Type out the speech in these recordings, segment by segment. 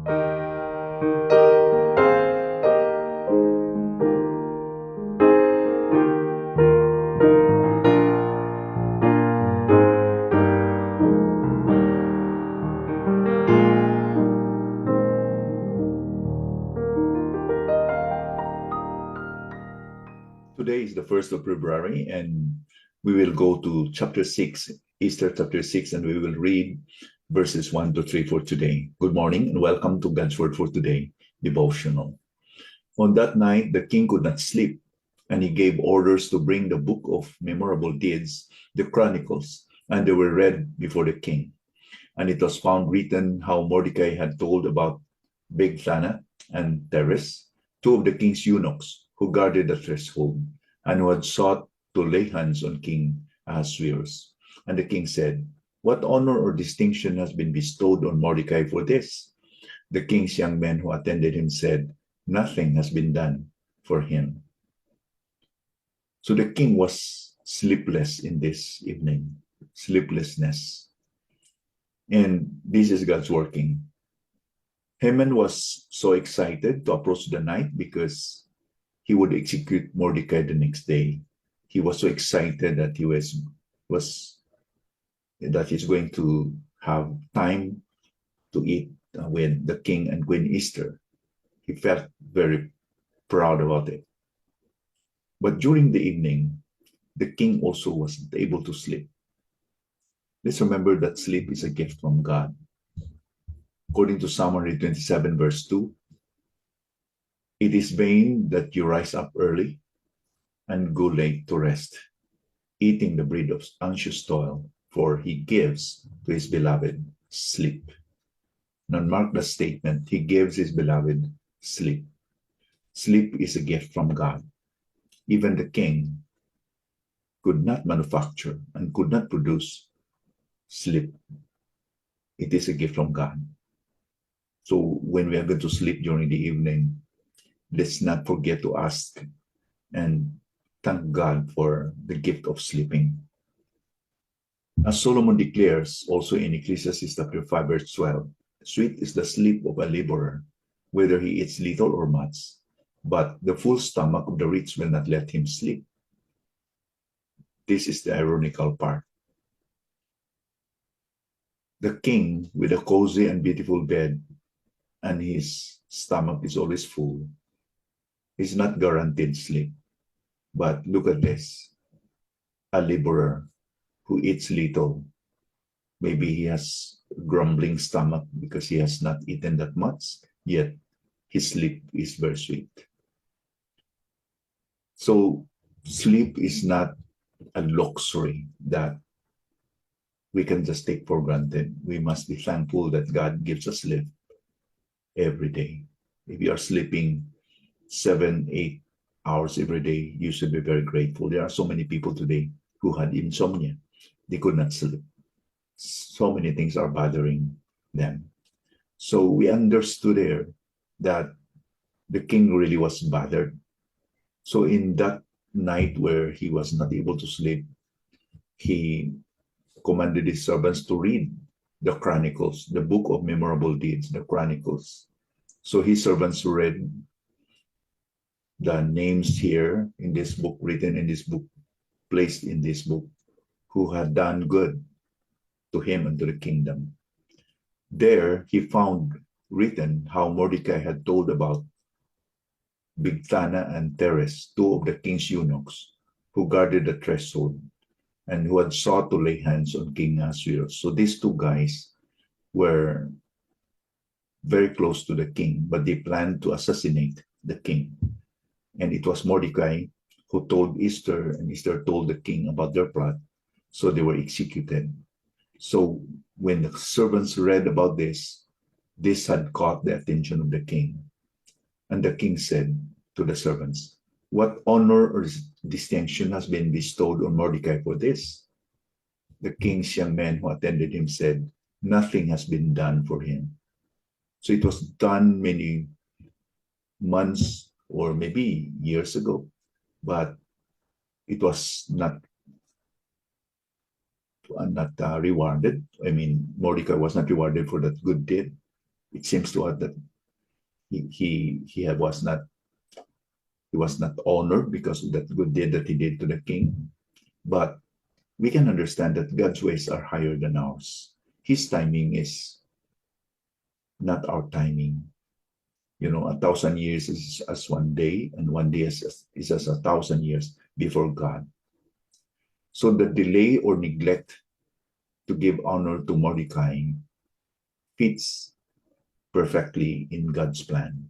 Today is the 1st of February, and we will go to chapter 6, Easter chapter 6, and we will read verses 1 to 3 for today. Good morning, and welcome to God's Word for Today, devotional. On that night, the king could not sleep, and he gave orders to bring the book of memorable deeds, the Chronicles, and they were read before the king. And it was found written how Mordecai had told about Bigthana and Teres, two of the king's eunuchs who guarded the threshold, and who had sought to lay hands on King Ahasuerus. And the king said, "What honor or distinction has been bestowed on Mordecai for this?" The king's young men who attended him said, "Nothing has been done for him." So the king was sleepless in this evening, sleeplessness. And this is God's working. Haman was so excited to approach the night because he would execute Mordecai the next day. He was so excited that he's going to have time to eat with the king and Queen Esther. He felt very proud about it. But during the evening, the king also wasn't able to sleep. Let's remember that sleep is a gift from God. According to Psalm 127, verse 2, "It is vain that you rise up early and go late to rest, eating the bread of anxious toil, for he gives to his beloved sleep." Now mark the statement, he gives his beloved sleep. Sleep is a gift from God. Even the king could not manufacture and could not produce sleep. It is a gift from God. So when we are going to sleep during the evening, let's not forget to ask and thank God for the gift of sleeping. As Solomon declares also in Ecclesiastes chapter 5, verse 12, "Sweet is the sleep of a laborer, whether he eats little or much, but the full stomach of the rich will not let him sleep." This is the ironical part. The king with a cozy and beautiful bed and his stomach is always full is not guaranteed sleep. But look at this, a laborer who eats little, maybe he has a grumbling stomach because he has not eaten that much, yet his sleep is very sweet. So sleep is not a luxury that we can just take for granted. We must be thankful that God gives us sleep every day. If you are sleeping 7, 8 hours every day, you should be very grateful. There are so many people today who had insomnia. They could not sleep. So many things are bothering them. So we understood there that the king really was bothered. So in that night where he was not able to sleep, he commanded his servants to read the Chronicles, the book of memorable deeds, the Chronicles. So his servants read the names here in this book, written in this book, placed in this book, who had done good to him and to the kingdom. There he found written how Mordecai had told about Bigthana and Teres, two of the king's eunuchs, who guarded the threshold and who had sought to lay hands on King Ahasuerus. So these two guys were very close to the king, but they planned to assassinate the king. And it was Mordecai who told Esther, and Esther told the king about their plot, so they were executed. So when the servants read about this had caught the attention of the king. And the king said to the servants, "What honor or distinction has been bestowed on Mordecai for this?" The king's young men who attended him said, "Nothing has been done for him." So it was done many months or maybe years ago, but it was not rewarded. I mean, Mordecai was not rewarded for that good deed. It seems to us that he was not honored because of that good deed that he did to the king. But we can understand that God's ways are higher than ours. His timing is not our timing. 1,000 years is as one day, and one day is as 1,000 years before God. So the delay or neglect to give honor to Mordecai fits perfectly in God's plan.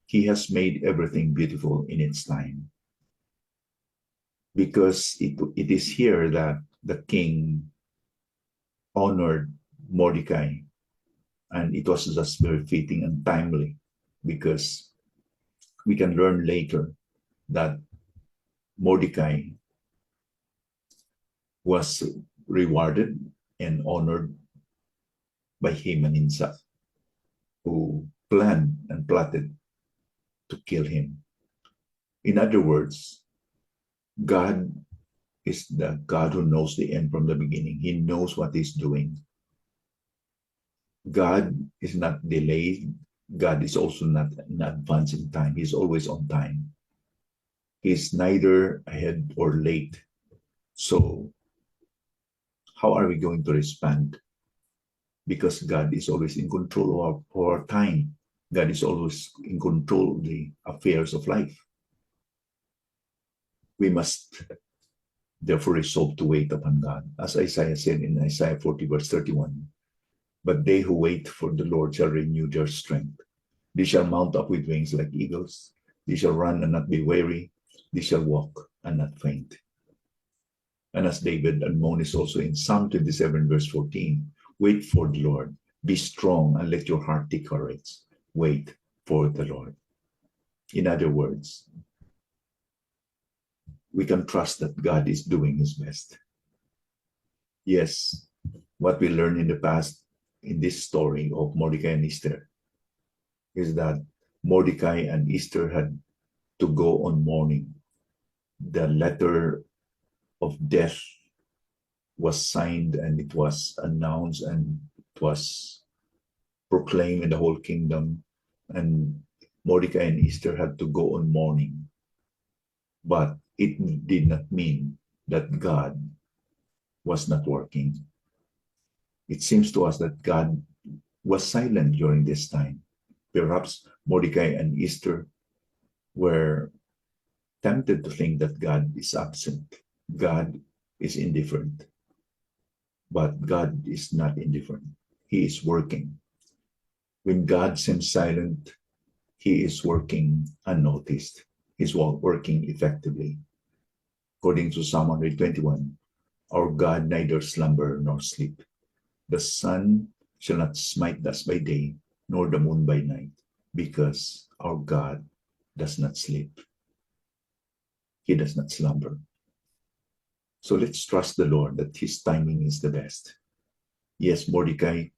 He has made everything beautiful in its time. Because it is here that the king honored Mordecai, and it was just very fitting and timely, because we can learn later that Mordecai was rewarded and honored by Haman himself, who planned and plotted to kill him. In other words, God is the God who knows the end from the beginning. He knows what he's doing. God is not delayed. God is also not in advance in time. He's always on time. He's neither ahead or late. So how are we going to respond? Because God is always in control of our time. God is always in control of the affairs of life. We must therefore resolve to wait upon God. As Isaiah said in Isaiah 40, verse 31, but they who wait for the Lord shall renew their strength. They shall mount up with wings like eagles. They shall run and not be weary. They shall walk and not faint. And as David admonished also in Psalm 27, verse 14, wait for the Lord. Be strong and let your heart take courage. Wait for the Lord. In other words, we can trust that God is doing his best. Yes, what we learned in the past in this story of Mordecai and Esther is that Mordecai and Esther had to go on mourning. The letter of death was signed and it was announced and it was proclaimed in the whole kingdom. And Mordecai and Esther had to go on mourning. But it did not mean that God was not working. It seems to us that God was silent during this time. Perhaps Mordecai and Esther were tempted to think that God is absent. God is indifferent. But God is not indifferent. He is working. When God seems silent, he is working unnoticed. He's working effectively. According to Psalm 121, our God neither slumber nor sleep. The sun shall not smite us by day, nor the moon by night, because our God does not sleep. He does not slumber. So let's trust the Lord that his timing is the best. Yes, Mordecai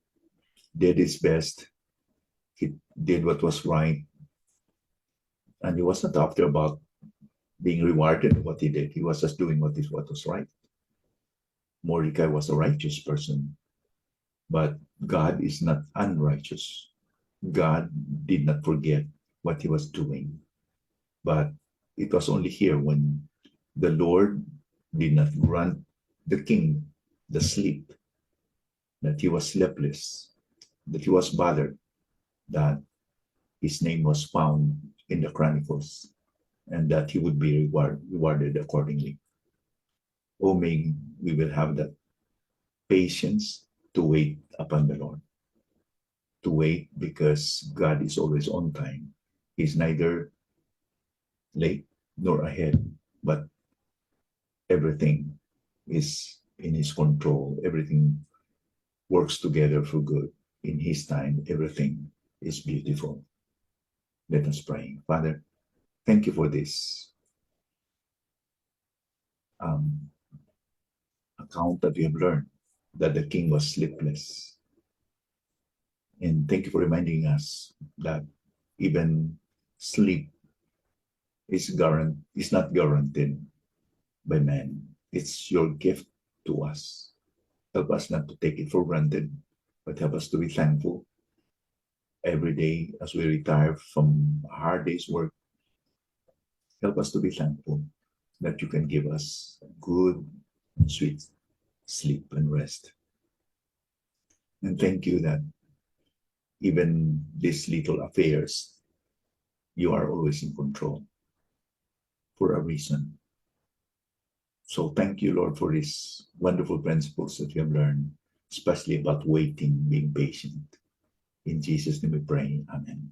did his best. He did what was right. And he wasn't after about being rewarded for what he did. He was just doing what was right. Mordecai was a righteous person, but God is not unrighteous. God did not forget what he was doing. But it was only here when the Lord did not grant the king the sleep, that he was sleepless, that he was bothered, that his name was found in the Chronicles, and that he would be rewarded accordingly. Oh, may we will have that patience to wait upon the Lord. To wait because God is always on time. He's neither late nor ahead, but everything is in his control. Everything works together for good. In his time, everything is beautiful. Let us pray. Father, thank you for this account that we have learned that the king was sleepless. And thank you for reminding us that even sleep is not guaranteed by man. It's your gift to us. Help us not to take it for granted, but help us to be thankful every day as we retire from a hard day's work. Help us to be thankful that you can give us good and sweet sleep and rest. And thank you that even these little affairs, you are always in control for a reason. So thank you, Lord, for these wonderful principles that we have learned, especially about waiting, being patient. In Jesus' name we pray. Amen.